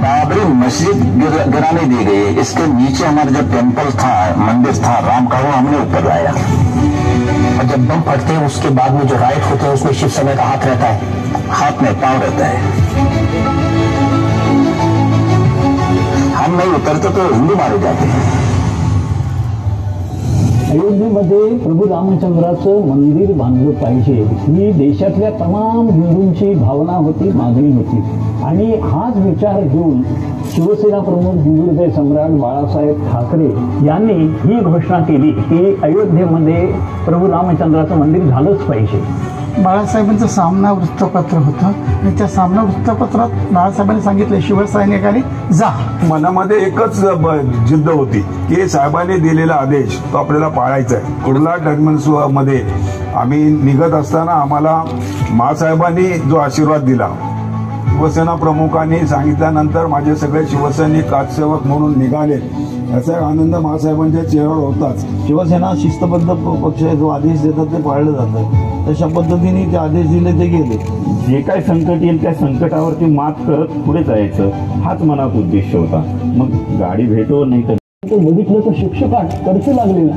बाबरी मस्जिद गिराने दी गई। इसके नीचे हमारा जो टेम्पल था, मंदिर था राम का, वो हमने ऊपर लाया। और जब बम फटते हैं उसके बाद में जो राइट होते हैं उसमें शिव सेना का हाथ रहता है, हाथ में पांव रहता है। हम नहीं उतरते तो हिंदू मारे जाते हैं। अयोध्येमध्ये प्रभू रामचंद्राचं मंदिर बांधलं पाहिजे ही देशातल्या तमाम हिंदूंची भावना होती, मागणी होती। आणि हाच विचार घेऊन शिवसेना प्रमुख हिंदू हृदय सम्राट बाळासाहेब ठाकरे यांनी ही घोषणा केली की अयोध्येमध्ये प्रभू रामचंद्राचं मंदिर झालंच पाहिजे। बाळासाहेबांचं सामना वृत्तपत्र होतं आणि त्या सामना वृत्तपत्रात बाळासाहेबांनी सांगितलं शिवसैनिकांनी जा। मनामध्ये एकच जिद्द होती की साहेबांनी दिलेला आदेश तो आपल्याला पाळायचा आहे। कुर्ला टर्मिनस मध्ये आम्ही निघत असताना आम्हाला महासाहेबांनी जो आशीर्वाद दिला, शिवसेना प्रमुखांनी सांगितल्यानंतर माझे सगळे शिवसैनिक काजसेवक म्हणून निघाले, याचा आनंद महासाहेबांच्या चेहऱ्यावर होताच। शिवसेना शिस्तबद्ध पक्ष जो आदेश देतात ते पाळलं जातं, तशा पद्धतीने ते आदेश दिले ते गेले। जे काय संकट येईल त्या संकटावरती मात करत पुढे जायचं हाच मनात उद्देश होता। मग गाडी भेटो नाही तर बघितलं तर शिक्षकाट करचू लागलेला।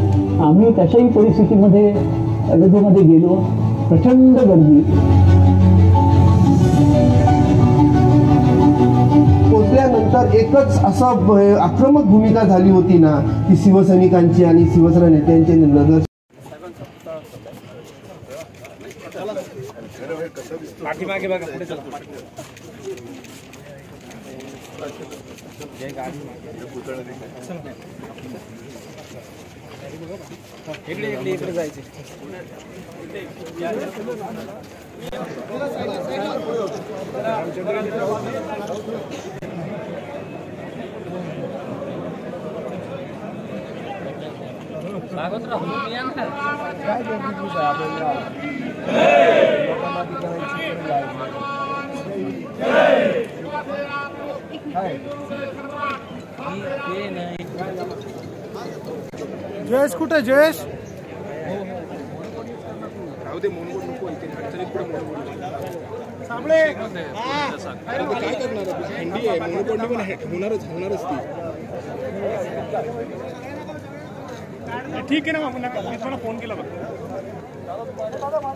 आम्ही त्याच्याही परिस्थितीमध्ये अयोध्येमध्ये गेलो, प्रचंड गर्दी। पोचल्यानंतर एकच असा आक्रमक भूमिका झाली होती ना की शिवसैनिकांची आणि शिवसेना नेत्यांचे नगर पाठीमागे बघा, पुढे चला। इकडे इकडे इकडे जायचे। जयेश कुठे? जयेश काय करणार? थंडी आहे, मोनोपॉइंट पण होणारच ती। ठीक आहे ना, मी तुम्हाला फोन केला बघा।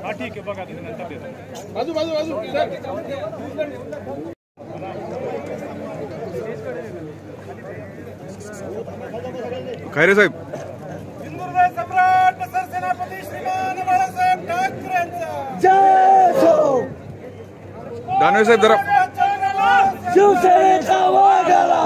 हा ठीक आहे, बघा तुम्ही नंतर देतो। बाजू बाजू बाजू खैरे साहेब, हिंदू हृदय सम्राट सरसेनापती श्रीमान बाळासाहेब ठाकरेंचा जय हो। दानवे साहेब जरा शिवसेनेचा वाघ आला।